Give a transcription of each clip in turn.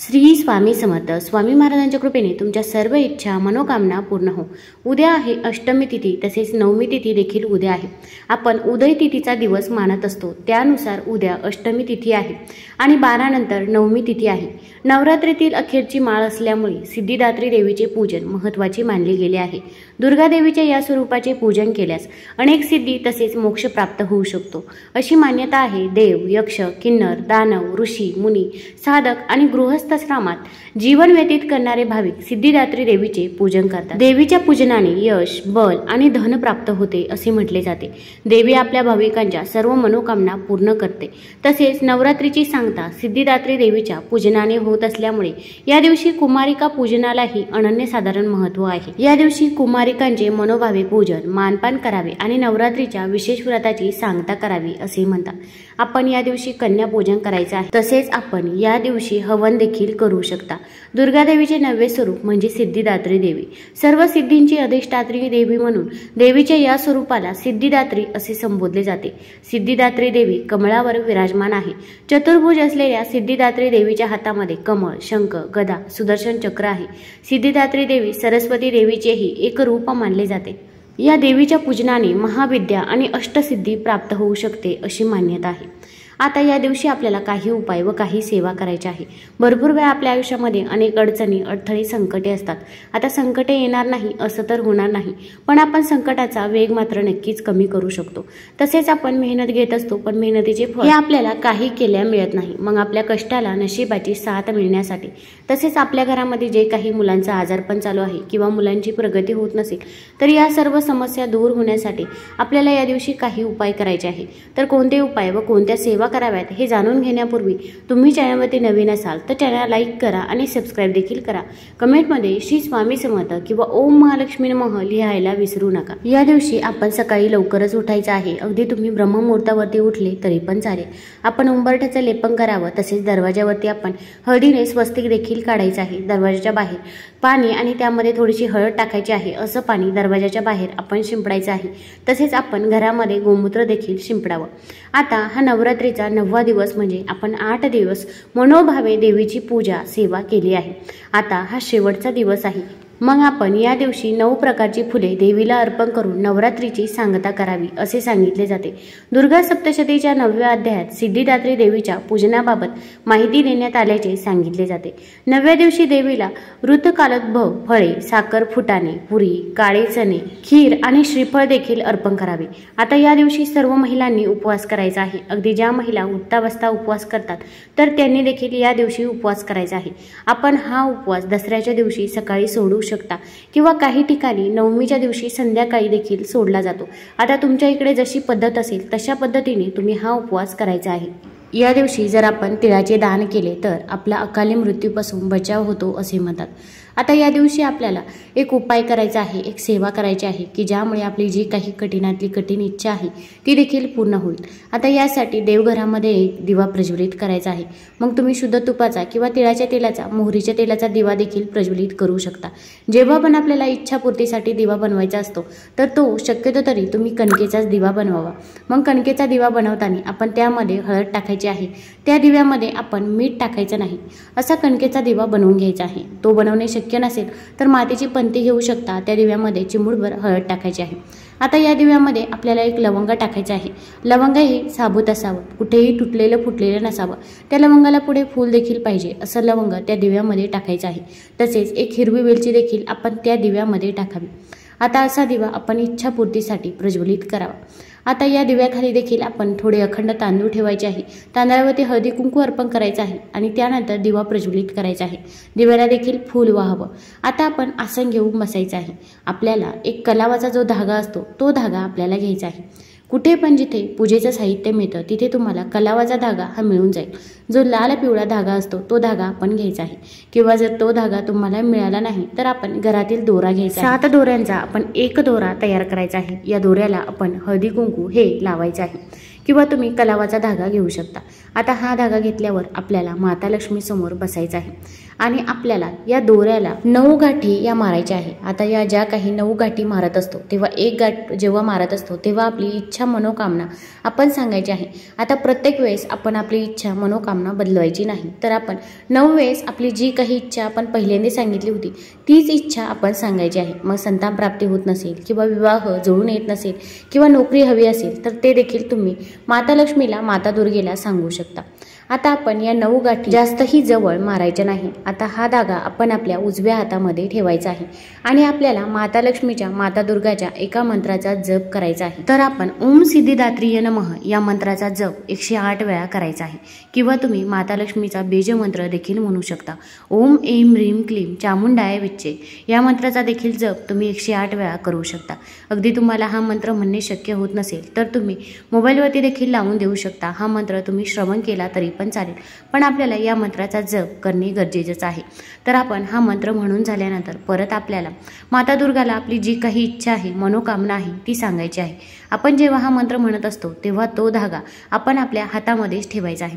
श्री स्वामी समर्थ. स्वामी महाराजांच्या कृपेने तुमच्या सर्व इच्छा मनोकामना पूर्ण हो. उद्या आहे अष्टमी तिथी, तसेच नवमी तिथी देखील उद्या आहे. आपण उदय तिथीचा दिवस मानत असतो, त्यानुसार उद्या अष्टमी तिथी आहे आणि 12 नंतर नवमी तिथी आहे. नवरात्रीतील अखेरची माळ असल्यामुळे सिद्धिदात्री देवीचे पूजन महत्त्वाचे मानले गेले आहे. दुर्गा देवीच्या या स्वरूपाचे पूजन केल्यास अनेक सिद्धी तसेच मोक्ष प्राप्त होऊ शकतो अशी मान्यता आहे. देव, यक्ष, किन्नर, दानव, ऋषी, मुनी, साधक आणि गृहस्थाश्रमात जीवन व्यतीत करणारे भाविक सिद्धिदात्री देवीचे पूजन करतात. देवीच्या पूजनाने यश, बल आणि धन प्राप्त होते असे म्हटले जाते. देवी आपल्या भाविकांच्या सर्व मनोकामना पूर्ण करते. तसेच नवरात्रीची सांगता सिद्धिदात्री देवीच्या पूजनाने होत असल्यामुळे या दिवशी कुमारिका पूजनालाही अनन्यसाधारण महत्त्व आहे. या दिवशी कुमारिकांचे मनोभावे पूजन, मानपान करावे आणि नवरात्रीच्या विशेष व्रताची सांगता करावी असे म्हणतात. आपण या दिवशी कन्या पूजन करायचे आहे. तसेच आपण या दिवशी हवन देखील करू शकता. दुर्गा देवीचे नववे स्वरूप म्हणजे सिद्धिदात्री देवी. सर्व सिद्धींची अधिष्ठात्री देवी म्हणून देवीच्या या स्वरूपाला सिद्धिदात्री असे संबोधले जाते. सिद्धिदात्री देवी कमळावर विराजमान आहे. चतुर्भुज असलेल्या सिद्धिदात्री देवीच्या हातामध्ये कमळ, शंख, गदा, सुदर्शन चक्र आहे. सिद्धिदात्री देवी सरस्वती देवीचेही एक रूप मानले जाते. या देवीच्या पूजनाने महाविद्या आणि अष्टसिद्धी प्राप्त होऊ शकते अशी मान्यता आहे. आता या दिवशी आपल्याला काही उपाय व काही सेवा करायची आहे. भरपूर वेळा आपल्या आयुष्यामध्ये अनेक अडचणी, अडथळे, संकटे असतात. आता संकटे येणार नाही असं तर होणार नाही, पण आपण संकटाचा वेग मात्र नक्कीच कमी करू शकतो. तसेच आपण मेहनत घेत असतो, पण मेहनतीचे फळ हे आपल्याला काही केल्या मिळत नाही. मग आपल्या कष्टाला नशिबाची साथ मिळण्यासाठी, तसेच आपल्या घरामध्ये जे काही मुलांचा आजारपण चालू आहे किंवा मुलांची प्रगती होत नसेल तर या सर्व समस्या दूर होण्यासाठी आपल्याला या दिवशी काही उपाय करायचे आहे. तर कोणते उपाय व कोणत्या सेवा कराव्यात हे जाणून घेण्यापूर्वी तुम्ही चॅनलवरती नवीन असाल तर चॅनल लाईक करा आणि सबस्क्राईब देखील करा. कमेंटमध्ये श्री स्वामी समर्थ किंवा ओम महालक्ष्मी नमः लिहायला विसरू नका. या दिवशी आपण सकाळी लवकरच उठायचं आहे. अगदी तुम्ही ब्रह्ममुहूर्तावरती उठले तरी पण चालेल. आपण उंबरठ्याचं लेपन करावं. तसेच दरवाजावरती आपण हळदीने स्वस्तिक देखील काढायचं आहे. दरवाजाच्या बाहेर पाणी आणि त्यामध्ये थोडीशी हळद टाकायची आहे. असं पाणी दरवाजाच्या बाहेर आपण शिंपडायचं आहे. तसेच आपण घरामध्ये गोमूत्र देखील शिंपडावं. आता हा नवरात्रीचा 9वा दिवस म्हणजे आपण 8 दिवस मनोभावे देवीची पूजा, सेवा केली आहे. आता हा शेवटचा दिवस आहे. मग आपण या दिवशी 9 प्रकारची फुले देवीला अर्पण करून नवरात्रीची सांगता करावी असे सांगितले जाते. दुर्गा सप्तशतीच्या 9व्या अध्यायात सिद्धिदात्री देवीच्या पूजनाबाबत माहिती देण्यात आल्याचे सांगितले जाते. 9व्या दिवशी देवीला ऋतकालोद्भव फळे, साखर, फुटाणे, पुरी, काळे चणे, खीर आणि श्रीफळ देखील अर्पण करावे. आता या दिवशी सर्व महिलांनी उपवास करायचा आहे. अगदी ज्या महिला उठता बसता उपवास करतात तर त्यांनी देखील या दिवशी उपवास करायचा आहे. आपण हा उपवास दसऱ्याच्या दिवशी सकाळी सोडू शकता किंवा काही ठिकाणी नवमीच्या दिवशी संध्याकाळी देखील सोडला जातो. आता तुमच्या इकडे जशी पद्धत असेल तशा पद्धतीने तुम्ही हा उपवास करायचा आहे. या दिवशी जर आपण तिळाचे दान केले तर आपला अकाली मृत्यूपासून बचाव होतो असे म्हणतात. आता या दिवशी आपल्याला एक उपाय करायचा आहे, एक सेवा करायची आहे की ज्यामुळे आपली जी काही कठीणातली कठीण इच्छा आहे ती देखील पूर्ण होईल. आता यासाठी देवघरामध्ये एक दिवा प्रज्वलित करायचा आहे. मग तुम्ही शुद्ध तुपाचा किंवा तिळाच्या तेलाचा, मोहरीच्या तेलाचा दिवा देखील प्रज्वलित करू शकता. जेव्हा पण आपल्याला इच्छापूर्तीसाठी दिवा बनवायचा असतो तर तो शक्यतो तरी तुम्ही कणकेचाच दिवा बनवावा. मग कणकेचा दिवा बनवताना आपण त्यामध्ये हळद टाकायची आहे. त्या दिव्यामध्ये आपण मीठ टाकायचं नाही. असा कणकेचा दिवा बनवून घ्यायचा आहे. तो बनवणे शक्य नसेल तर मातीची पंती घेऊ शकता. त्या दिव्यामध्ये चिमूटभर हळद टाकायची आहे. आता या दिव्यामध्ये आपल्याला एक लवंग टाकायचं आहे. लवंग हे साबूत असावं, कुठेही तुटलेलं फुटलेलं नसावं. त्या लवंगाला पुढे फूल देखील पाहिजे असं लवंग त्या दिव्यामध्ये टाकायचं आहे. तसेच एक हिरवी वेलची देखील आपण त्या दिव्यामध्ये टाकावी. आता असा दिवा आपण इच्छापूर्तीसाठी प्रज्वलित करावा. आता या दिव्याखाली देखील आपण थोडे अखंड तांदूळ ठेवायचे आहे. तांदळावरती हळदी कुंकू अर्पण करायचं आहे आणि त्यानंतर दिवा प्रज्वलित करायचा आहे. दिव्याला देखील फूल वाहावं. आता आपण आसन घेऊन बसायचं आहे. आपल्याला एक कलावाचा जो धागा असतो तो धागा आपल्याला घ्यायचा आहे. कुठे पण जिथे पूजेचं साहित्य मिळतं तिथे तुम्हाला कलावाचा धागा हा मिळून जाईल. जो लाल पिवळा धागा असतो तो धागा आपण घ्यायचा आहे. किंवा जर तो धागा तुम्हाला मिळाला नाही तर आपण घरातील दोरा घ्यायचा. 7 दोऱ्यांचा आपण एक दोरा तयार करायचा आहे. या दोऱ्याला आपण हळदी कुंकू हे लावायचं आहे किंवा तुम्ही कलावाचा धागा घेऊ शकता. आता हा धागा घेतल्यावर आपल्याला माता लक्ष्मी समोर बसायचं आहे आणि आपल्याला या दोऱ्याला 9 गाठी या मारायच्या आहे। आता या ज्या काही 9 गाठी मारत असतो तेव्हा एक गाठ जेव्हा मारत असतो तेव्हा आपली इच्छा मनोकामना आपण सांगायची आहे। आता प्रत्येक वेळेस आपण आपली इच्छा मनोकामना बदलवायची नाही, तर आपण 9 वेळेस आपली जी काही इच्छा आपण पहिल्यांदा सांगितली होती तीच इच्छा आपण सांगायची आहे। मग संतान प्राप्ती होत नसेल किंवा विवाह जुळून येत नसेल किंवा नोकरी हवी असेल तर ते देखील तुम्ही माता लक्ष्मीला माता दुर्गेला सांगू शकता। आता आपण या 9 गाठी जास्तही जवळ मारायच्या नाही। आता हा धागा आपण आपल्या उजव्या हातामध्ये ठेवायचा आहे आणि आपल्याला माता लक्ष्मीच्या माता दुर्गाच्या एका मंत्राचा जप करायचा आहे। तर आपण ओम सिद्धिदात्री नमः या मंत्राचा जप 108 वेळा करायचा आहे किंवा तुम्ही माता लक्ष्मीचा बीज मंत्र देखील म्हणू शकता। ओम ऐं ह्रीं क्लीं चामुंडाय विच्चे या मंत्राचा देखील जप तुम्ही 108 वेळा करू शकता। अगदी तुम्हाला हा मंत्र म्हणणे शक्य होत नसेल तर तुम्ही मोबाईलवरती देखील लावून देऊ शकता। हा मंत्र तुम्ही श्रवण केला तरी पण चालेल, पण आपल्याला या मंत्राचा जप करणे गरजेचेच आहे। तर आपण हा मंत्र म्हणून झाल्यानंतर परत आपल्याला माता दुर्गाला आपली जी काही इच्छा आहे मनोकामना आहे ती सांगायची आहे। आपण जेव्हा हा मंत्र म्हणत असतो तेव्हा तो धागा आपण आपल्या हातामध्येच ठेवायचा आहे।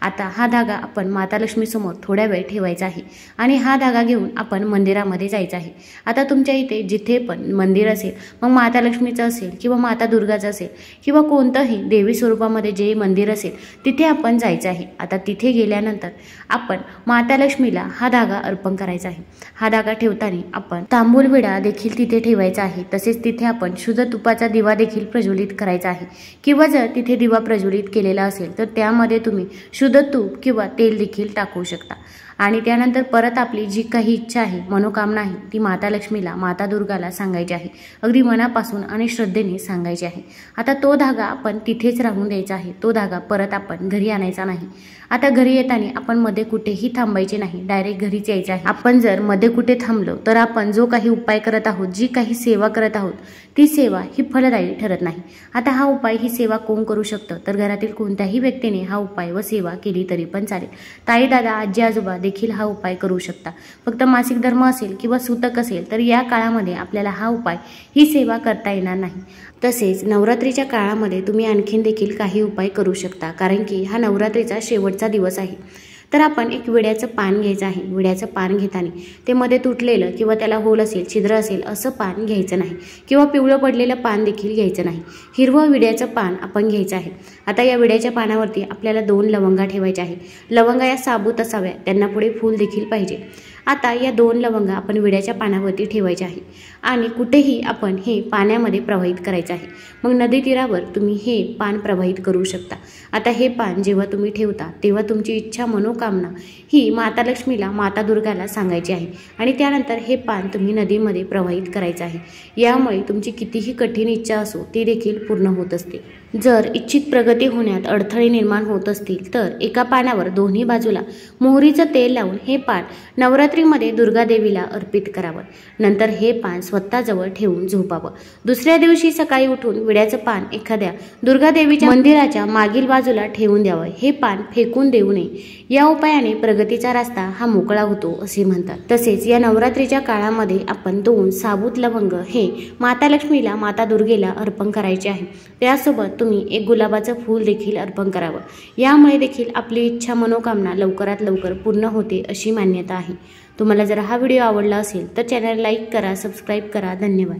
आता हा धागा आपण माता लक्ष्मी समोर थोड्या वेळ ठेवायचा आहे आणि हा धागा घेऊन आपण मंदिरामध्ये जायचं आहे। आता तुमच्या इथे जिथे पण मंदिर असेल, मग माता लक्ष्मीचं असेल किंवा माता दुर्गाचं असेल किंवा कोणतंही देवी स्वरूपामध्ये जे मंदिर असेल तिथे आपण जायचं आहे। आता तिथे गेल्यानंतर आपण माता लक्ष्मीला हा धागा अर्पण करायचा आहे। हा धागा ठेवताना आपण तांबूल विडा देखील तिथे ठेवायचा आहे। तसेच तिथे आपण शुद्ध तुपाचा दिवा देखील प्रज्वलित करायचा आहे किंवा जर तिथे दिवा प्रज्वलित केलेला असेल तर त्यामध्ये तुम्ही शुद्ध तूप किंवा तेल देखील टाकू शकता आणि त्यानंतर परत आपली जी काही इच्छा आहे मनोकामना आहे ती माता लक्ष्मीला माता दुर्गाला सांगायची आहे। अगदी मनापासून आणि श्रद्धेने सांगायची आहे। आता तो धागा आपण तिथेच राहून द्यायचा आहे, तो धागा परत आपण घरी आणायचा नाही। आता घरी येताना आपण मध्ये कुठेही थांबायचे नाही, डायरेक्ट घरीच यायचे आहे। आपण जर मध्ये कुठे थांबलो तर आपण जो काही उपाय करत आहोत, जी काही सेवा करत आहोत ती सेवा ही फलदायी ठरत नाही। आता हा उपाय ही सेवा कोण करू शकतं, तर घरातील कोणत्याही व्यक्तीने हा उपाय व सेवा केली तरी पण चालेल। ताई दादा आजी आजोबा देखील हा उपाय करू शकता। फक्त मासिक धर्म असेल किंवा सूतक असेल तर या काळामध्ये आपल्याला हा उपाय ही सेवा करता येणार नाही। तसेच नवरात्रीच्या काळामध्ये तुम्ही आणखीन देखील काही उपाय करू शकता, कारण की हा नवरात्रीचा शेवटचा दिवस आहे। तर आपण एक विड्याचं पान घ्यायचं आहे। विड्याचं पान घेताना ते मध्ये तुटलेलं किंवा त्याला होल असेल, छिद्र असेल असं पान घ्यायचं नाही किंवा पिवळं पडलेलं पान देखील घ्यायचं नाही। हिरवं विड्याचं पान आपण घ्यायचं आहे। आता या विड्याच्या पानावरती आपल्याला 2 लवंगा ठेवायच्या आहे। लवंगा या साबूत असाव्या, त्यांना पुढे फूल देखील पाहिजे। आता या 2 लवंगा आपण विड्याच्या पानावरती ठेवायच्या आहे आणि कुठेही आपण हे पाण्यामध्ये प्रवाहित करायचं आहे। मग नदी तीरावर तुम्ही हे पान प्रवाहित करू शकता। आता हे पान जेव्हा तुम्ही ठेवता तेव्हा तुमची इच्छा मनोकामना ही माता लक्ष्मीला माता दुर्गाला सांगायची आहे आणि त्यानंतर हे पान तुम्ही नदीमध्ये प्रवाहित करायचं आहे। यामुळे तुमची कितीही कठीण इच्छा असो ती देखील पूर्ण होत असते। जर इच्छित प्रगती होण्यात अडथळे निर्माण होत असतील तर एका पानावर दोन्ही बाजूला मोहरीचं तेल लावून हे पान नवरात्रीमध्ये दुर्गा देवीला अर्पित करावं। नंतर हे पान स्वतःजवळ ठेवून झोपावं। दुसऱ्या दिवशी सकाळी उठून विड्याचं पान एखाद्या दुर्गा देवीच्या मंदिराच्या मागील बाजूला ठेवून द्यावं। हे पान फेकून देऊ नये। या उपायाने प्रगतीचा रस्ता हा मोकळा होतो असे म्हणतात। तसेच या नवरात्रीच्या काळामध्ये आपण 2 साबूत लवंग हे माता लक्ष्मीला माता दुर्गेला अर्पण करायचे आहे। त्यासोबत तुम्ही एक गुलाबाचं फूल देखील अर्पण करावं। यामुळे देखील आपली इच्छा मनोकामना लवकरात लवकर पूर्ण होते अशी मान्यता आहे। तुम्हाला जर हा व्हिडिओ आवडला असेल तर चॅनल लाईक करा, सबस्क्राईब करा। धन्यवाद।